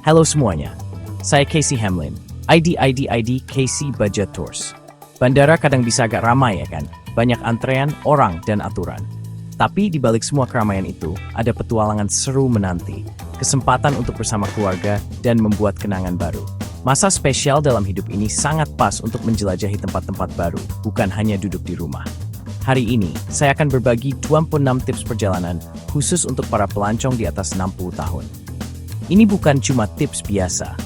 Halo semuanya, saya Casey Hamlin, ID Casey Budget Tours. Bandara kadang bisa agak ramai ya kan, banyak antrean, orang, dan aturan. Tapi di balik semua keramaian itu, ada petualangan seru menanti, kesempatan untuk bersama keluarga, dan membuat kenangan baru. Masa spesial dalam hidup ini sangat pas untuk menjelajahi tempat-tempat baru, bukan hanya duduk di rumah. Hari ini, saya akan berbagi 26 tips perjalanan khusus untuk para pelancong di atas 60 tahun. Ini bukan cuma tips biasa.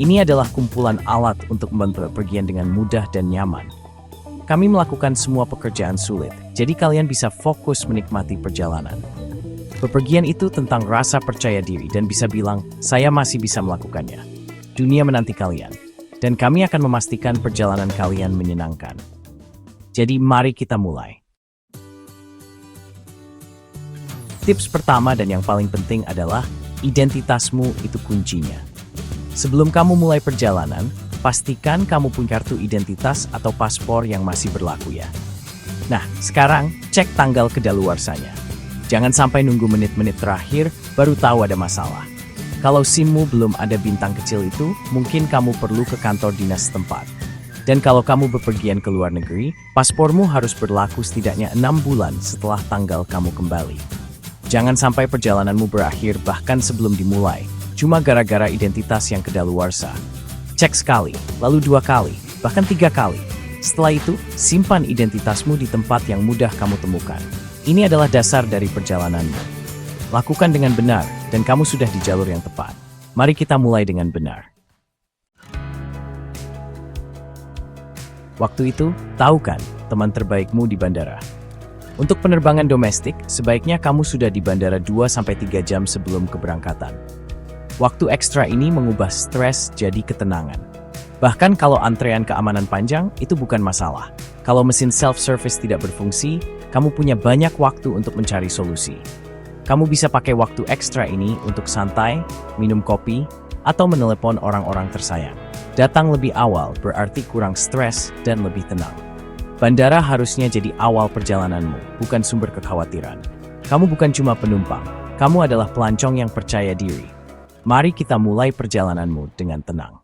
Ini adalah kumpulan alat untuk membantu pergian dengan mudah dan nyaman. Kami melakukan semua pekerjaan sulit, jadi kalian bisa fokus menikmati perjalanan. Bepergian itu tentang rasa percaya diri dan bisa bilang, saya masih bisa melakukannya. Dunia menanti kalian, dan kami akan memastikan perjalanan kalian menyenangkan. Jadi mari kita mulai. Tips pertama dan yang paling penting adalah identitasmu itu kuncinya. Sebelum kamu mulai perjalanan, pastikan kamu punya kartu identitas atau paspor yang masih berlaku ya. Nah, sekarang cek tanggal kedaluarsanya. Jangan sampai nunggu menit-menit terakhir baru tahu ada masalah. Kalau SIM-mu belum ada bintang kecil itu, mungkin kamu perlu ke kantor dinas setempat. Dan kalau kamu bepergian ke luar negeri, paspormu harus berlaku setidaknya 6 bulan setelah tanggal kamu kembali. Jangan sampai perjalananmu berakhir bahkan sebelum dimulai, cuma gara-gara identitas yang kedaluarsa. Cek sekali, lalu 2 kali, bahkan 3 kali. Setelah itu, simpan identitasmu di tempat yang mudah kamu temukan. Ini adalah dasar dari perjalananmu. Lakukan dengan benar, dan kamu sudah di jalur yang tepat. Mari kita mulai dengan benar. Waktu itu, tahu kan teman terbaikmu di bandara? Untuk penerbangan domestik, sebaiknya kamu sudah di bandara 2-3 jam sebelum keberangkatan. Waktu ekstra ini mengubah stres jadi ketenangan. Bahkan kalau antrean keamanan panjang, itu bukan masalah. Kalau mesin self-service tidak berfungsi, kamu punya banyak waktu untuk mencari solusi. Kamu bisa pakai waktu ekstra ini untuk santai, minum kopi, atau menelepon orang-orang tersayang. Datang lebih awal berarti kurang stres dan lebih tenang. Bandara harusnya jadi awal perjalananmu, bukan sumber kekhawatiran. Kamu bukan cuma penumpang, kamu adalah pelancong yang percaya diri. Mari kita mulai perjalananmu dengan tenang.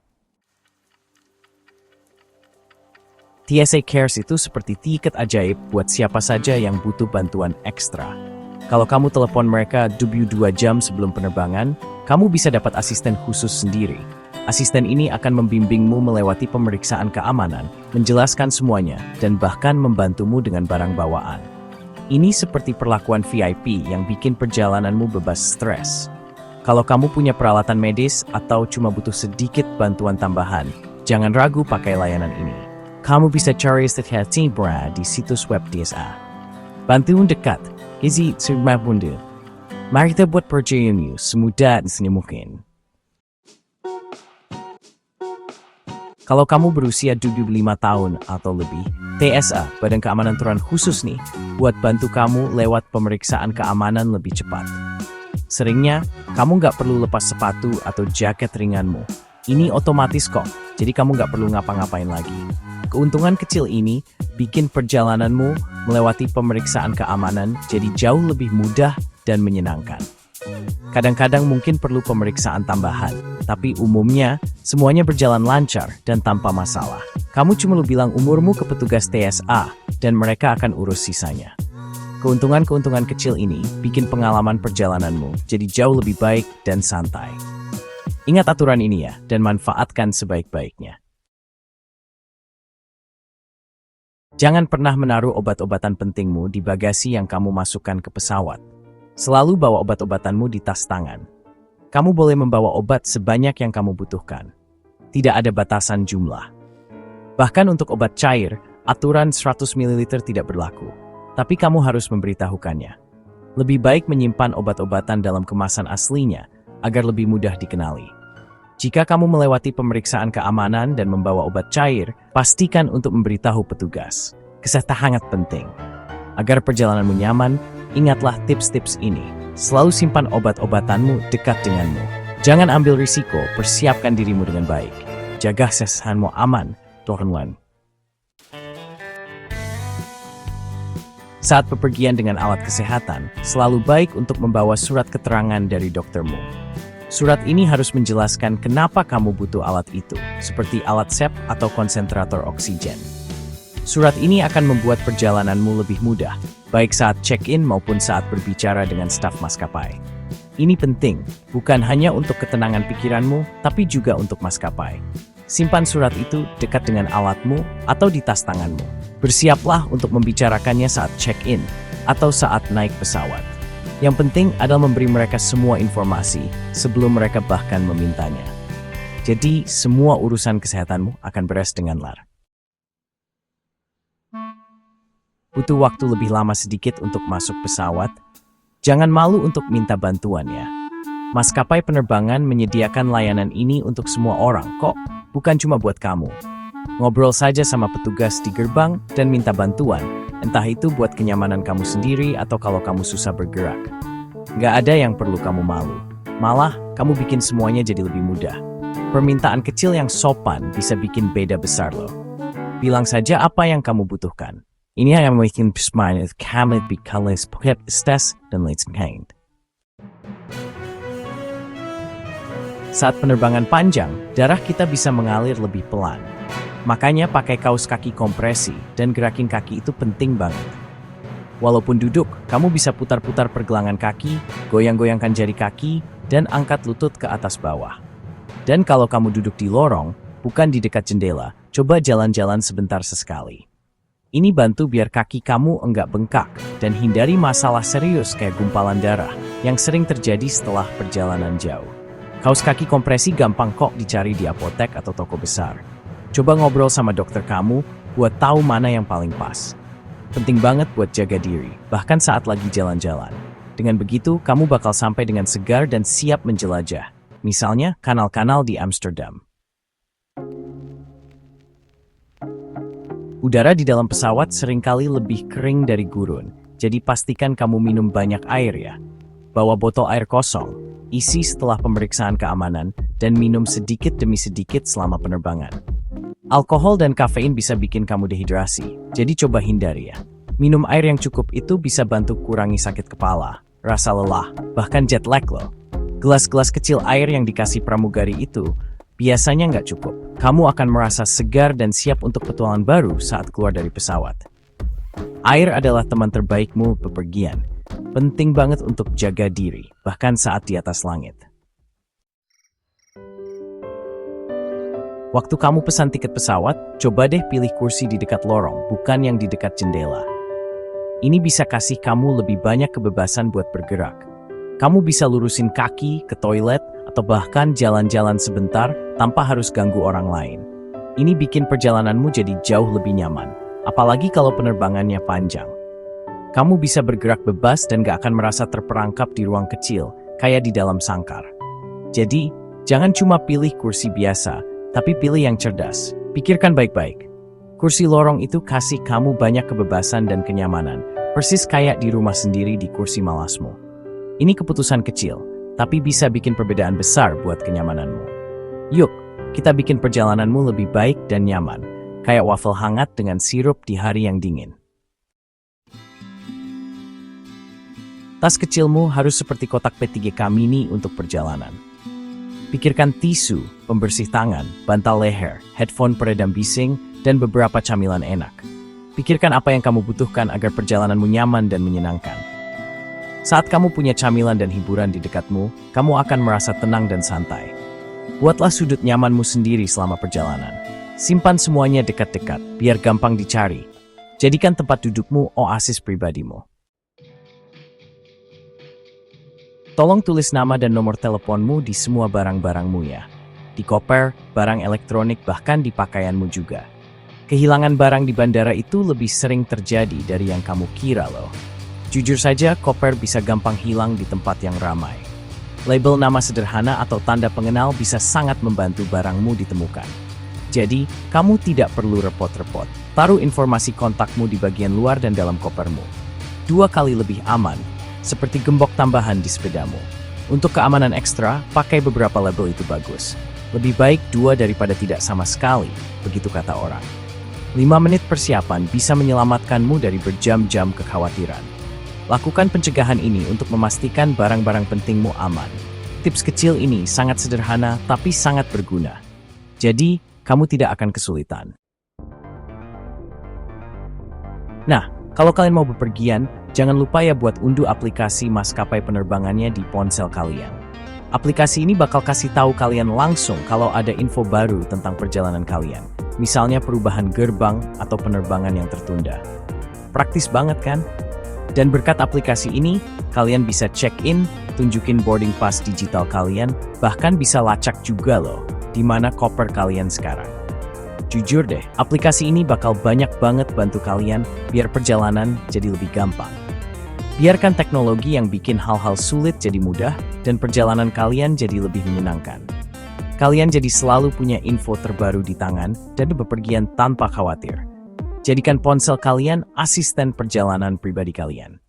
TSA Cares itu seperti tiket ajaib buat siapa saja yang butuh bantuan ekstra. Kalau kamu telepon mereka 2 jam sebelum penerbangan, kamu bisa dapat asisten khusus sendiri. Asisten ini akan membimbingmu melewati pemeriksaan keamanan, menjelaskan semuanya, dan bahkan membantumu dengan barang bawaan. Ini seperti perlakuan VIP yang bikin perjalananmu bebas stres. Kalau kamu punya peralatan medis atau cuma butuh sedikit bantuan tambahan, jangan ragu pakai layanan ini. Kamu bisa cari statistiknya di situs web TSA. Bantuan dekat, gizi serba bunda. Mari kita buat perjalananmu semudah dan senyum mungkin. Kalau kamu berusia 25 tahun atau lebih, TSA, Badan Keamanan Turun khusus nih, buat bantu kamu lewat pemeriksaan keamanan lebih cepat. Seringnya, kamu nggak perlu lepas sepatu atau jaket ringanmu. Ini otomatis kok, jadi kamu nggak perlu ngapa-ngapain lagi. Keuntungan kecil ini bikin perjalananmu melewati pemeriksaan keamanan jadi jauh lebih mudah dan menyenangkan. Kadang-kadang mungkin perlu pemeriksaan tambahan, tapi umumnya semuanya berjalan lancar dan tanpa masalah. Kamu cuma bilang umurmu ke petugas TSA dan mereka akan urus sisanya. Keuntungan-keuntungan kecil ini bikin pengalaman perjalananmu jadi jauh lebih baik dan santai. Ingat aturan ini ya, dan manfaatkan sebaik-baiknya. Jangan pernah menaruh obat-obatan pentingmu di bagasi yang kamu masukkan ke pesawat. Selalu bawa obat-obatanmu di tas tangan. Kamu boleh membawa obat sebanyak yang kamu butuhkan. Tidak ada batasan jumlah. Bahkan untuk obat cair, aturan 100 ml tidak berlaku. Tapi kamu harus memberitahukannya. Lebih baik menyimpan obat-obatan dalam kemasan aslinya agar lebih mudah dikenali. Jika kamu melewati pemeriksaan keamanan dan membawa obat cair, pastikan untuk memberitahu petugas. Kesehatan sangat penting. Agar perjalananmu nyaman, ingatlah tips-tips ini. Selalu simpan obat-obatanmu dekat denganmu. Jangan ambil risiko, persiapkan dirimu dengan baik. Jaga kesehatanmu aman, Tuhan. Saat bepergian dengan alat kesehatan, selalu baik untuk membawa surat keterangan dari doktermu. Surat ini harus menjelaskan kenapa kamu butuh alat itu, seperti alat SEP atau konsentrator oksigen. Surat ini akan membuat perjalananmu lebih mudah, baik saat check-in maupun saat berbicara dengan staf maskapai. Ini penting, bukan hanya untuk ketenangan pikiranmu, tapi juga untuk maskapai. Simpan surat itu dekat dengan alatmu atau di tas tanganmu. Bersiaplah untuk membicarakannya saat check-in atau saat naik pesawat. Yang penting adalah memberi mereka semua informasi sebelum mereka bahkan memintanya. Jadi, semua urusan kesehatanmu akan beres dengan lar. Butuh waktu lebih lama sedikit untuk masuk pesawat? Jangan malu untuk minta bantuan ya. Maskapai penerbangan menyediakan layanan ini untuk semua orang kok, bukan cuma buat kamu. Ngobrol saja sama petugas di gerbang dan minta bantuan, entah itu buat kenyamanan kamu sendiri atau kalau kamu susah bergerak. Nggak ada yang perlu kamu malu. Malah, kamu bikin semuanya jadi lebih mudah. Permintaan kecil yang sopan bisa bikin beda besar loh. Bilang saja apa yang kamu butuhkan. Ini yang bikin pemain kami bikalis pep stes dan lain. Saat penerbangan panjang, darah kita bisa mengalir lebih pelan. Makanya pakai kaos kaki kompresi dan gerakin kaki itu penting banget. Walaupun duduk, kamu bisa putar-putar pergelangan kaki, goyang-goyangkan jari kaki, dan angkat lutut ke atas bawah. Dan kalau kamu duduk di lorong, bukan di dekat jendela, coba jalan-jalan sebentar sesekali. Ini bantu biar kaki kamu enggak bengkak dan hindari masalah serius kayak gumpalan darah yang sering terjadi setelah perjalanan jauh. Kaos kaki kompresi gampang kok dicari di apotek atau toko besar. Coba ngobrol sama dokter kamu buat tahu mana yang paling pas. Penting banget buat jaga diri, bahkan saat lagi jalan-jalan. Dengan begitu, kamu bakal sampai dengan segar dan siap menjelajah. Misalnya, kanal-kanal di Amsterdam. Udara di dalam pesawat seringkali lebih kering dari gurun, jadi pastikan kamu minum banyak air ya. Bawa botol air kosong, isi setelah pemeriksaan keamanan, dan minum sedikit demi sedikit selama penerbangan. Alkohol dan kafein bisa bikin kamu dehidrasi, jadi coba hindari ya. Minum air yang cukup itu bisa bantu kurangi sakit kepala, rasa lelah, bahkan jet lag loh. Gelas-gelas kecil air yang dikasih pramugari itu biasanya nggak cukup. Kamu akan merasa segar dan siap untuk petualangan baru saat keluar dari pesawat. Air adalah teman terbaikmu bepergian. Penting banget untuk jaga diri, bahkan saat di atas langit. Waktu kamu pesan tiket pesawat, coba deh pilih kursi di dekat lorong, bukan yang di dekat jendela. Ini bisa kasih kamu lebih banyak kebebasan buat bergerak. Kamu bisa lurusin kaki ke toilet, atau bahkan jalan-jalan sebentar tanpa harus ganggu orang lain. Ini bikin perjalananmu jadi jauh lebih nyaman, apalagi kalau penerbangannya panjang. Kamu bisa bergerak bebas dan gak akan merasa terperangkap di ruang kecil, kayak di dalam sangkar. Jadi, jangan cuma pilih kursi biasa, tapi pilih yang cerdas. Pikirkan baik-baik. Kursi lorong itu kasih kamu banyak kebebasan dan kenyamanan, persis kayak di rumah sendiri di kursi malasmu. Ini keputusan kecil, tapi bisa bikin perbedaan besar buat kenyamananmu. Yuk, kita bikin perjalananmu lebih baik dan nyaman, kayak waffle hangat dengan sirup di hari yang dingin. Tas kecilmu harus seperti kotak P3K mini untuk perjalanan. Pikirkan tisu, pembersih tangan, bantal leher, headphone peredam bising, dan beberapa camilan enak. Pikirkan apa yang kamu butuhkan agar perjalananmu nyaman dan menyenangkan. Saat kamu punya camilan dan hiburan di dekatmu, kamu akan merasa tenang dan santai. Buatlah sudut nyamanmu sendiri selama perjalanan. Simpan semuanya dekat-dekat, biar gampang dicari. Jadikan tempat dudukmu oasis pribadimu. Tolong tulis nama dan nomor teleponmu di semua barang-barangmu ya. Di koper, barang elektronik, bahkan di pakaianmu juga. Kehilangan barang di bandara itu lebih sering terjadi dari yang kamu kira loh. Jujur saja, koper bisa gampang hilang di tempat yang ramai. Label nama sederhana atau tanda pengenal bisa sangat membantu barangmu ditemukan. Jadi, kamu tidak perlu repot-repot. Taruh informasi kontakmu di bagian luar dan dalam kopermu. 2 kali lebih aman, seperti gembok tambahan di sepedamu. Untuk keamanan ekstra, pakai beberapa label itu bagus. Lebih baik 2 daripada tidak sama sekali, begitu kata orang. 5 menit persiapan bisa menyelamatkanmu dari berjam-jam kekhawatiran. Lakukan pencegahan ini untuk memastikan barang-barang pentingmu aman. Tips kecil ini sangat sederhana tapi sangat berguna. Jadi, kamu tidak akan kesulitan. Nah, kalau kalian mau bepergian, jangan lupa ya buat unduh aplikasi maskapai penerbangannya di ponsel kalian. Aplikasi ini bakal kasih tahu kalian langsung kalau ada info baru tentang perjalanan kalian. Misalnya perubahan gerbang atau penerbangan yang tertunda. Praktis banget kan? Dan berkat aplikasi ini, kalian bisa check-in, tunjukin boarding pass digital kalian, bahkan bisa lacak juga loh, di mana koper kalian sekarang. Jujur deh, aplikasi ini bakal banyak banget bantu kalian biar perjalanan jadi lebih gampang. Biarkan teknologi yang bikin hal-hal sulit jadi mudah dan perjalanan kalian jadi lebih menyenangkan. Kalian jadi selalu punya info terbaru di tangan dan bepergian tanpa khawatir. Jadikan ponsel kalian asisten perjalanan pribadi kalian.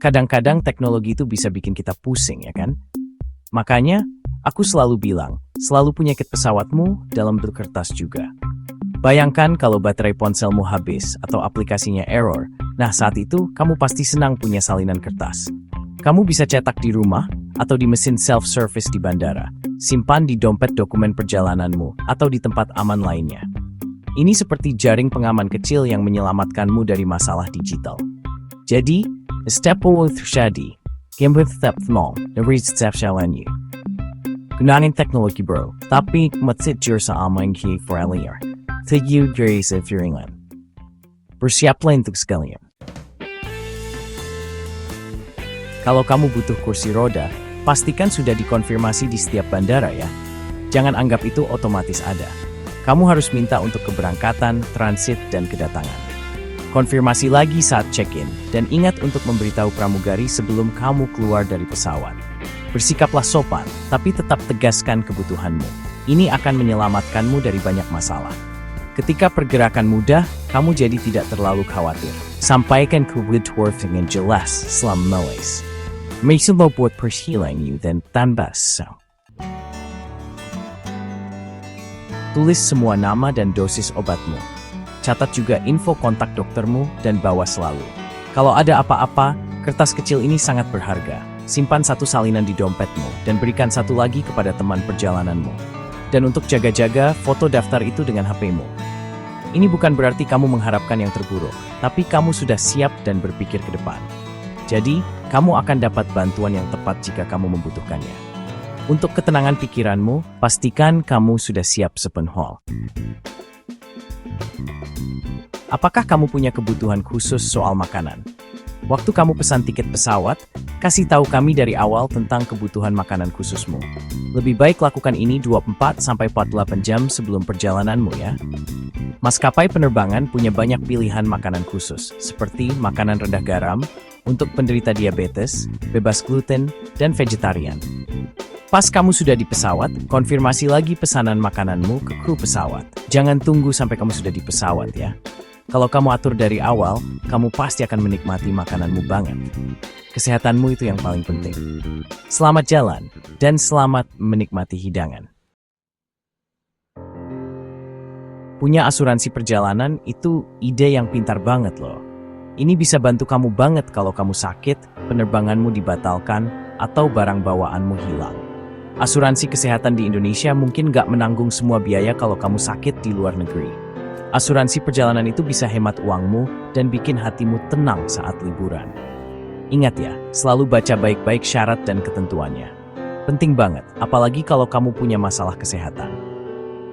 Kadang-kadang teknologi itu bisa bikin kita pusing, ya kan? Makanya, aku selalu bilang, selalu punya kit pesawatmu dalam bentuk kertas juga. Bayangkan kalau baterai ponselmu habis atau aplikasinya error. Nah, saat itu kamu pasti senang punya salinan kertas. Kamu bisa cetak di rumah atau di mesin self-service di bandara. Simpan di dompet dokumen perjalananmu atau di tempat aman lainnya. Ini seperti jaring pengaman kecil yang menyelamatkanmu dari masalah digital. Jadi, step with terjadi, game with step small, dan reach step challenge. Gunain teknologi bro, tapi masih sa aman key for earlier. Thank you dari Sefiringan. Bersiaplah untuk sekalian. Kalau kamu butuh kursi roda, pastikan sudah dikonfirmasi di setiap bandara ya. Jangan anggap itu otomatis ada. Kamu harus minta untuk keberangkatan, transit, dan kedatangan. Konfirmasi lagi saat check-in, dan ingat untuk memberitahu pramugari sebelum kamu keluar dari pesawat. Bersikaplah sopan, tapi tetap tegaskan kebutuhanmu. Ini akan menyelamatkanmu dari banyak masalah. Ketika pergerakan mudah, kamu jadi tidak terlalu khawatir. Sampaikan kebutuhan dengan jelas selama menulis. Maksudnya buat persilang you dan tanpa so. Tulis semua nama dan dosis obatmu. Catat juga info kontak doktermu dan bawa selalu. Kalau ada apa-apa, kertas kecil ini sangat berharga. Simpan satu salinan di dompetmu dan berikan satu lagi kepada teman perjalananmu. Dan untuk jaga-jaga, foto daftar itu dengan HP-mu. Ini bukan berarti kamu mengharapkan yang terburuk, tapi kamu sudah siap dan berpikir ke depan. Jadi, kamu akan dapat bantuan yang tepat jika kamu membutuhkannya. Untuk ketenangan pikiranmu, pastikan kamu sudah siap sepenuhnya. Apakah kamu punya kebutuhan khusus soal makanan? Waktu kamu pesan tiket pesawat, kasih tahu kami dari awal tentang kebutuhan makanan khususmu. Lebih baik lakukan ini 24-48 jam sebelum perjalananmu ya. Maskapai penerbangan punya banyak pilihan makanan khusus, seperti makanan rendah garam, untuk penderita diabetes, bebas gluten, dan vegetarian. Pas kamu sudah di pesawat, konfirmasi lagi pesanan makananmu ke kru pesawat. Jangan tunggu sampai kamu sudah di pesawat ya. Kalau kamu atur dari awal, kamu pasti akan menikmati makananmu banget. Kesehatanmu itu yang paling penting. Selamat jalan, dan selamat menikmati hidangan. Punya asuransi perjalanan itu ide yang pintar banget loh. Ini bisa bantu kamu banget kalau kamu sakit, penerbanganmu dibatalkan, atau barang bawaanmu hilang. Asuransi kesehatan di Indonesia mungkin nggak menanggung semua biaya kalau kamu sakit di luar negeri. Asuransi perjalanan itu bisa hemat uangmu dan bikin hatimu tenang saat liburan. Ingat ya, selalu baca baik-baik syarat dan ketentuannya. Penting banget, apalagi kalau kamu punya masalah kesehatan.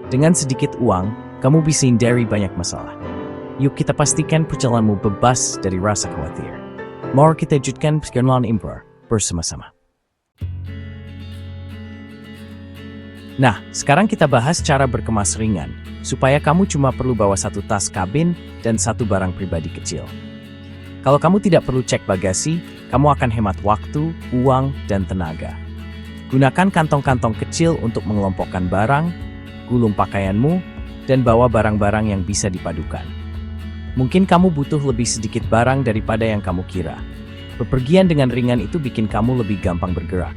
Dengan sedikit uang, kamu bisa hindari banyak masalah. Yuk kita pastikan perjalananmu bebas dari rasa khawatir. Mari kita lanjutkan perjalanan impor bersama-sama. Nah, sekarang kita bahas cara berkemas ringan, supaya kamu cuma perlu bawa satu tas kabin dan satu barang pribadi kecil. Kalau kamu tidak perlu cek bagasi, kamu akan hemat waktu, uang, dan tenaga. Gunakan kantong-kantong kecil untuk mengelompokkan barang, gulung pakaianmu, dan bawa barang-barang yang bisa dipadukan. Mungkin kamu butuh lebih sedikit barang daripada yang kamu kira. Bepergian dengan ringan itu bikin kamu lebih gampang bergerak.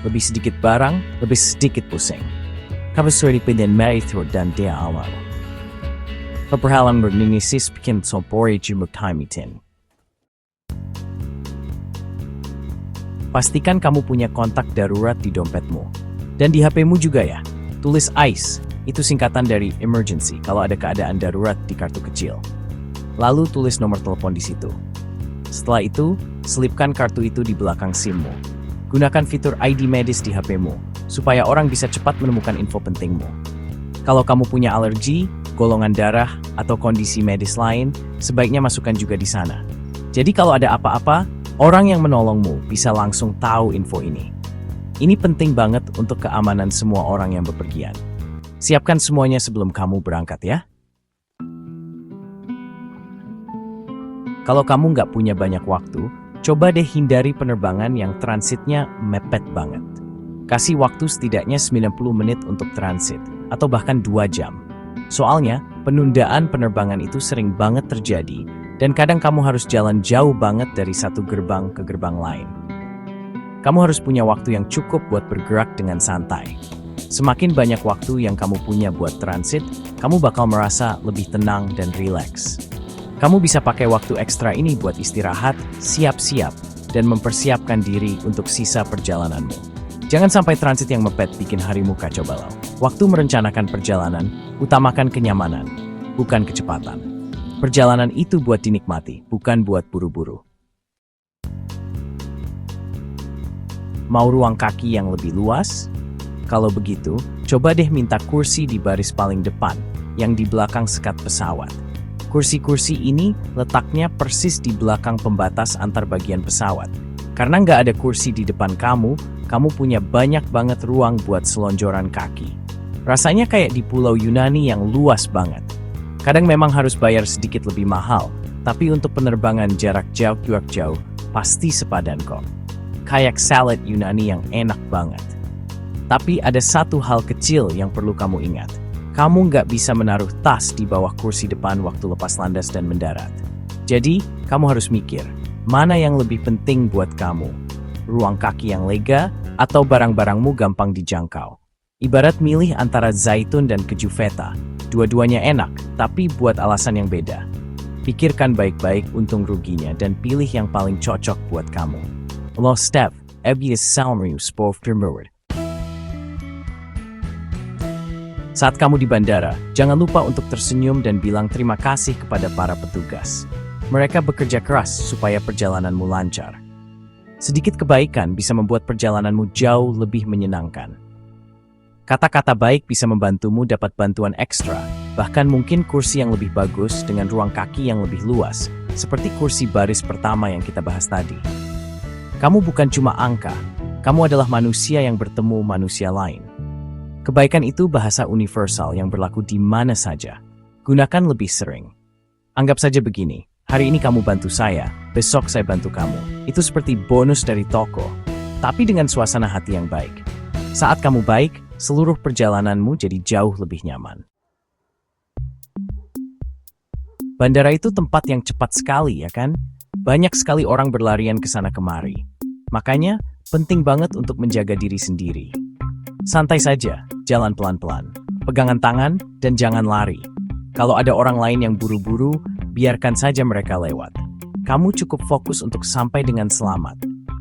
Lebih sedikit barang, lebih sedikit pusing. Kamu sudah dipindahin meritur dan dia awal. Perperhalan berninisis bikin sopori jumuk time itin. Pastikan kamu punya kontak darurat di dompetmu. Dan di HP-mu juga ya. Tulis ICE, itu singkatan dari emergency kalau ada keadaan darurat di kartu kecil. Lalu tulis nomor telepon di situ. Setelah itu, selipkan kartu itu di belakang SIM-mu. Gunakan fitur ID medis di HP-mu, supaya orang bisa cepat menemukan info pentingmu. Kalau kamu punya alergi, golongan darah, atau kondisi medis lain, sebaiknya masukkan juga di sana. Jadi kalau ada apa-apa, orang yang menolongmu bisa langsung tahu info ini. Ini penting banget untuk keamanan semua orang yang bepergian. Siapkan semuanya sebelum kamu berangkat ya. Kalau kamu nggak punya banyak waktu, coba deh hindari penerbangan yang transitnya mepet banget. Kasih waktu setidaknya 90 menit untuk transit, atau bahkan 2 jam. Soalnya, penundaan penerbangan itu sering banget terjadi, dan kadang kamu harus jalan jauh banget dari satu gerbang ke gerbang lain. Kamu harus punya waktu yang cukup buat bergerak dengan santai. Semakin banyak waktu yang kamu punya buat transit, kamu bakal merasa lebih tenang dan rileks. Kamu bisa pakai waktu ekstra ini buat istirahat, siap-siap, dan mempersiapkan diri untuk sisa perjalananmu. Jangan sampai transit yang mepet bikin harimu kacau balau. Waktu merencanakan perjalanan, utamakan kenyamanan, bukan kecepatan. Perjalanan itu buat dinikmati, bukan buat buru-buru. Mau ruang kaki yang lebih luas? Kalau begitu, coba deh minta kursi di baris paling depan, yang di belakang sekat pesawat. Kursi-kursi ini letaknya persis di belakang pembatas antar bagian pesawat. Karena nggak ada kursi di depan kamu punya banyak banget ruang buat selonjoran kaki. Rasanya kayak di pulau Yunani yang luas banget. Kadang memang harus bayar sedikit lebih mahal, tapi untuk penerbangan jarak jauh, pasti sepadan kok. Kayak salad Yunani yang enak banget. Tapi ada satu hal kecil yang perlu kamu ingat. Kamu nggak bisa menaruh tas di bawah kursi depan waktu lepas landas dan mendarat. Jadi, kamu harus mikir, mana yang lebih penting buat kamu? Ruang kaki yang lega atau barang-barangmu gampang dijangkau? Ibarat milih antara zaitun dan keju feta. Dua-duanya enak, tapi buat alasan yang beda. Pikirkan baik-baik untung ruginya dan pilih yang paling cocok buat kamu. Lo Steph, Ebius Salmriu Sportfirmward. Saat kamu di bandara, jangan lupa untuk tersenyum dan bilang terima kasih kepada para petugas. Mereka bekerja keras supaya perjalananmu lancar. Sedikit kebaikan bisa membuat perjalananmu jauh lebih menyenangkan. Kata-kata baik bisa membantumu dapat bantuan ekstra, bahkan mungkin kursi yang lebih bagus dengan ruang kaki yang lebih luas, seperti kursi baris pertama yang kita bahas tadi. Kamu bukan cuma angka, kamu adalah manusia yang bertemu manusia lain. Kebaikan itu bahasa universal yang berlaku di mana saja. Gunakan lebih sering. Anggap saja begini, hari ini kamu bantu saya, besok saya bantu kamu. Itu seperti bonus dari toko, tapi dengan suasana hati yang baik. Saat kamu baik, seluruh perjalananmu jadi jauh lebih nyaman. Bandara itu tempat yang cepat sekali, ya kan? Banyak sekali orang berlarian ke sana kemari. Makanya, penting banget untuk menjaga diri sendiri. Santai saja, jalan pelan-pelan, pegangan tangan, dan jangan lari. Kalau ada orang lain yang buru-buru, biarkan saja mereka lewat. Kamu cukup fokus untuk sampai dengan selamat.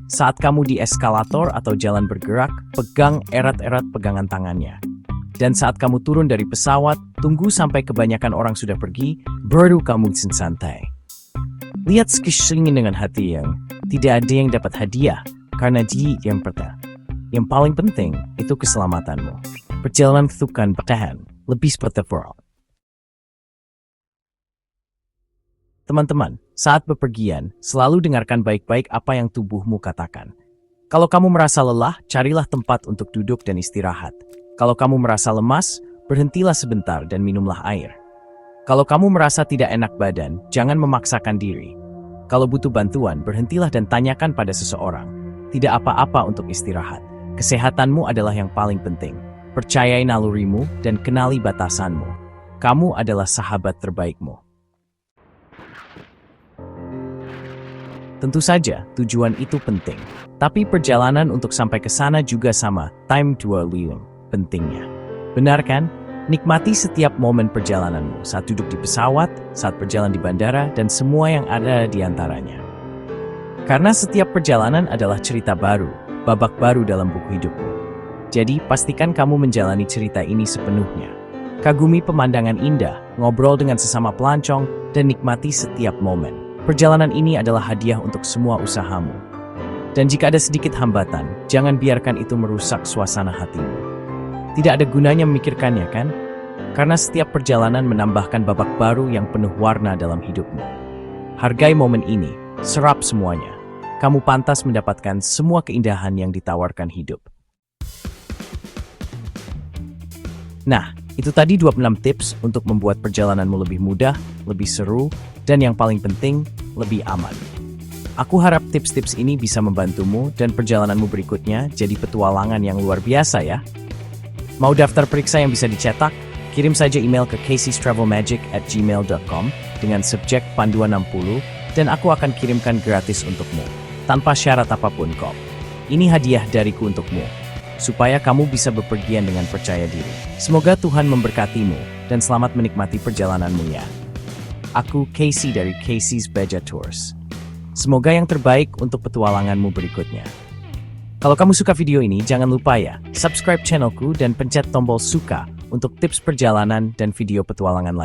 Saat kamu di eskalator atau jalan bergerak, pegang erat-erat pegangan tangannya. Dan saat kamu turun dari pesawat, tunggu sampai kebanyakan orang sudah pergi, baru kamu santai. Lihat sekeliling dengan hati yang tidak ada yang dapat hadiah, karena dia yang pertama. Yang paling penting, itu keselamatanmu. Perjalanan itu kan bertahan, lebih seperti world. Teman-teman, saat bepergian, selalu dengarkan baik-baik apa yang tubuhmu katakan. Kalau kamu merasa lelah, carilah tempat untuk duduk dan istirahat. Kalau kamu merasa lemas, berhentilah sebentar dan minumlah air. Kalau kamu merasa tidak enak badan, jangan memaksakan diri. Kalau butuh bantuan, berhentilah dan tanyakan pada seseorang. Tidak apa-apa untuk istirahat. Kesehatanmu adalah yang paling penting. Percayai nalurimu dan kenali batasanmu. Kamu adalah sahabat terbaikmu. Tentu saja, tujuan itu penting. Tapi perjalanan untuk sampai ke sana juga sama, time to live, pentingnya. Benar kan? Nikmati setiap momen perjalananmu, saat duduk di pesawat, saat berjalan di bandara, dan semua yang ada di antaranya. Karena setiap perjalanan adalah cerita baru, babak baru dalam buku hidupmu. Jadi, pastikan kamu menjalani cerita ini sepenuhnya. Kagumi pemandangan indah, ngobrol dengan sesama pelancong, dan nikmati setiap momen. Perjalanan ini adalah hadiah untuk semua usahamu. Dan jika ada sedikit hambatan, jangan biarkan itu merusak suasana hatimu. Tidak ada gunanya memikirkannya, kan? Karena setiap perjalanan menambahkan babak baru yang penuh warna dalam hidupmu. Hargai momen ini, serap semuanya. Kamu pantas mendapatkan semua keindahan yang ditawarkan hidup. Nah, itu tadi 26 tips untuk membuat perjalananmu lebih mudah, lebih seru, dan yang paling penting, lebih aman. Aku harap tips-tips ini bisa membantumu dan perjalananmu berikutnya jadi petualangan yang luar biasa ya. Mau daftar periksa yang bisa dicetak? Kirim saja email ke caseystravelmagic@gmail.com dengan subjek panduan 60 dan aku akan kirimkan gratis untukmu. Tanpa syarat apapun kok. Ini hadiah dariku untukmu, supaya kamu bisa bepergian dengan percaya diri. Semoga Tuhan memberkatimu dan selamat menikmati perjalananmu ya. Aku Casey dari Casey's Beja Tours. Semoga yang terbaik untuk petualanganmu berikutnya. Kalau kamu suka video ini, jangan lupa ya, subscribe channelku dan pencet tombol suka untuk tips perjalanan dan video petualangan lain.